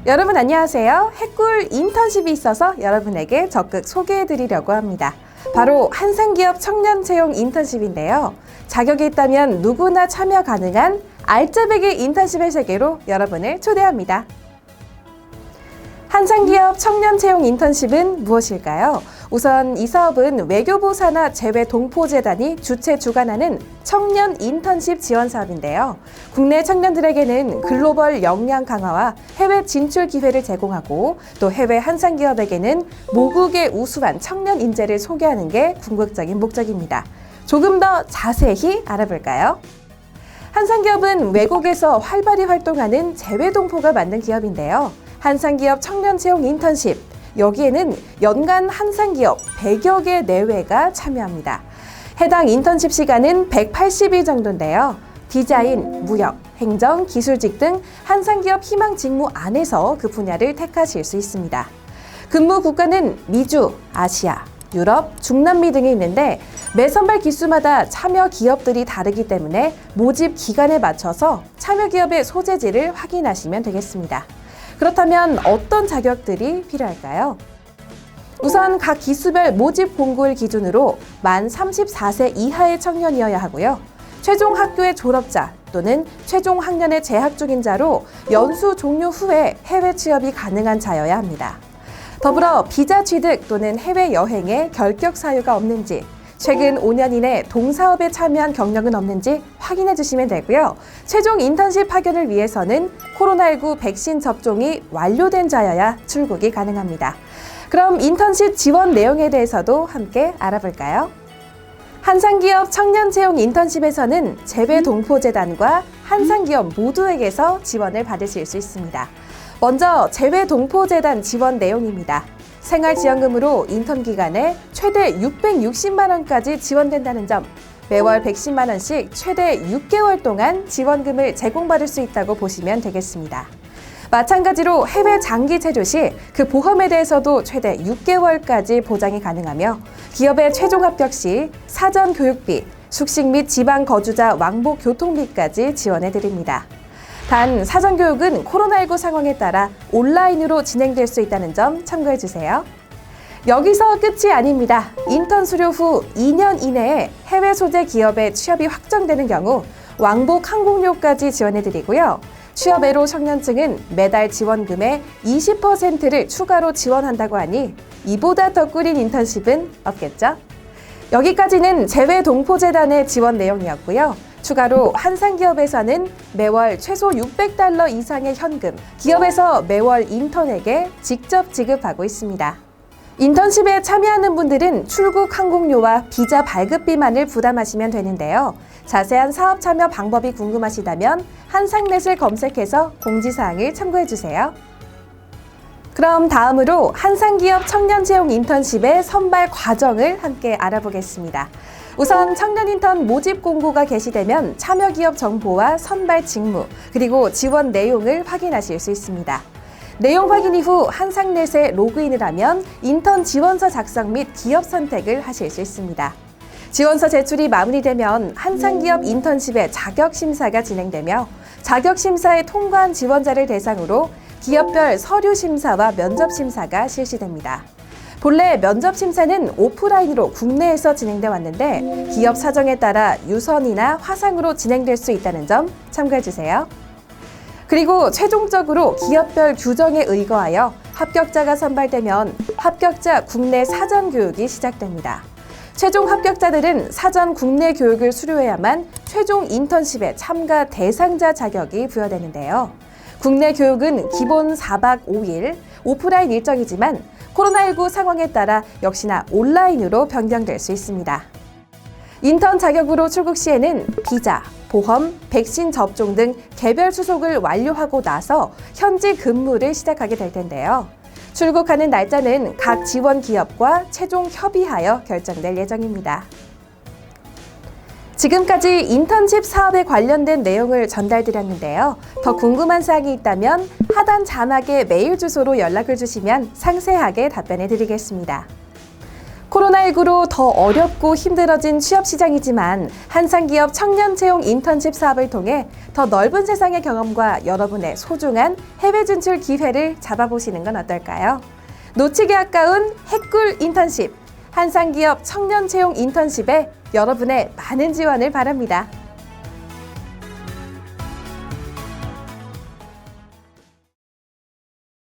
여러분 안녕하세요. 해꿀 인턴십이 있어서 여러분에게 적극 소개해드리려고 합니다. 바로 한상기업 청년채용 인턴십인데요. 자격이 있다면 누구나 참여 가능한 알짜배기 인턴십의 세계로 여러분을 초대합니다. 한상기업 청년채용 인턴십은 무엇일까요? 우선 이 사업은 외교부 산하 재외동포재단이 주최 주관하는 청년 인턴십 지원 사업인데요. 국내 청년들에게는 글로벌 역량 강화와 해외 진출 기회를 제공하고 또 해외 한상기업에게는 모국의 우수한 청년 인재를 소개하는 게 궁극적인 목적입니다. 조금 더 자세히 알아볼까요? 한상기업은 외국에서 활발히 활동하는 재외동포가 만든 기업인데요. 한상기업 청년채용 인턴십, 여기에는 연간 한상기업 100여 개 내외가 참여합니다. 해당 인턴십 시간은 180일 정도인데요. 디자인, 무역, 행정, 기술직 등 한상기업 희망 직무 안에서 그 분야를 택하실 수 있습니다. 근무 국가는 미주, 아시아, 유럽, 중남미 등이 있는데 매 선발 기수마다 참여 기업들이 다르기 때문에 모집 기간에 맞춰서 참여 기업의 소재지를 확인하시면 되겠습니다. 그렇다면 어떤 자격들이 필요할까요? 우선 각 기수별 모집 공고를 기준으로 만 34세 이하의 청년이어야 하고요. 최종 학교의 졸업자 또는 최종 학년에 재학 중인 자로 연수 종료 후에 해외 취업이 가능한 자여야 합니다. 더불어 비자 취득 또는 해외 여행에 결격 사유가 없는지, 최근 5년 이내 동사업에 참여한 경력은 없는지 확인해 주시면 되고요. 최종 인턴십 파견을 위해서는 코로나19 백신 접종이 완료된 자여야 출국이 가능합니다. 그럼 인턴십 지원 내용에 대해서도 함께 알아볼까요? 한상기업 청년채용 인턴십에서는 재외동포재단과 한상기업 모두에게서 지원을 받으실 수 있습니다. 먼저 재외동포재단 지원 내용입니다. 생활지원금으로 인턴 기간에 최대 660만 원까지 지원된다는 점, 매월 110만 원씩 최대 6개월 동안 지원금을 제공받을 수 있다고 보시면 되겠습니다. 마찬가지로 해외 장기 체류 시 그 보험에 대해서도 최대 6개월까지 보장이 가능하며 기업의 최종 합격 시 사전 교육비, 숙식 및 지방 거주자 왕복 교통비까지 지원해 드립니다. 단 사전 교육은 코로나19 상황에 따라 온라인으로 진행될 수 있다는 점 참고해 주세요. 여기서 끝이 아닙니다. 인턴 수료 후 2년 이내에 해외 소재 기업에 취업이 확정되는 경우 왕복 항공료까지 지원해 드리고요. 취업애로 청년층은 매달 지원금의 20%를 추가로 지원한다고 하니 이보다 더 꿀인 인턴십은 없겠죠? 여기까지는 재외동포재단의 지원 내용이었고요. 추가로 한상기업에서는 매월 최소 600달러 이상의 현금, 기업에서 매월 인턴에게 직접 지급하고 있습니다. 인턴십에 참여하는 분들은 출국 항공료와 비자 발급비만을 부담하시면 되는데요. 자세한 사업 참여 방법이 궁금하시다면 한상넷을 검색해서 공지사항을 참고해주세요. 그럼 다음으로 한상기업 청년채용 인턴십의 선발 과정을 함께 알아보겠습니다. 우선 청년 인턴 모집 공고가 게시되면 참여 기업 정보와 선발 직무, 그리고 지원 내용을 확인하실 수 있습니다. 내용 확인 이후 한상넷에 로그인을 하면 인턴 지원서 작성 및 기업 선택을 하실 수 있습니다. 지원서 제출이 마무리되면 한상기업 인턴십의 자격 심사가 진행되며 자격 심사에 통과한 지원자를 대상으로 기업별 서류 심사와 면접 심사가 실시됩니다. 본래 면접 심사는 오프라인으로 국내에서 진행돼 왔는데 기업 사정에 따라 유선이나 화상으로 진행될 수 있다는 점 참고해 주세요. 그리고 최종적으로 기업별 규정에 의거하여 합격자가 선발되면 합격자 국내 사전 교육이 시작됩니다. 최종 합격자들은 사전 국내 교육을 수료해야만 최종 인턴십에 참가 대상자 자격이 부여되는데요. 국내 교육은 기본 4박 5일, 오프라인 일정이지만 코로나19 상황에 따라 역시나 온라인으로 변경될 수 있습니다. 인턴 자격으로 출국 시에는 비자, 보험, 백신 접종 등 개별 수속을 완료하고 나서 현지 근무를 시작하게 될 텐데요. 출국하는 날짜는 각 지원 기업과 최종 협의하여 결정될 예정입니다. 지금까지 인턴십 사업에 관련된 내용을 전달드렸는데요. 더 궁금한 사항이 있다면 하단 자막의 메일 주소로 연락을 주시면 상세하게 답변해 드리겠습니다. 코로나19로 더 어렵고 힘들어진 취업 시장이지만 한상기업 청년 채용 인턴십 사업을 통해 더 넓은 세상의 경험과 여러분의 소중한 해외 진출 기회를 잡아보시는 건 어떨까요? 놓치기 아까운 핵꿀 인턴십, 한상기업 청년 채용 인턴십에 여러분의 많은 지원을 바랍니다.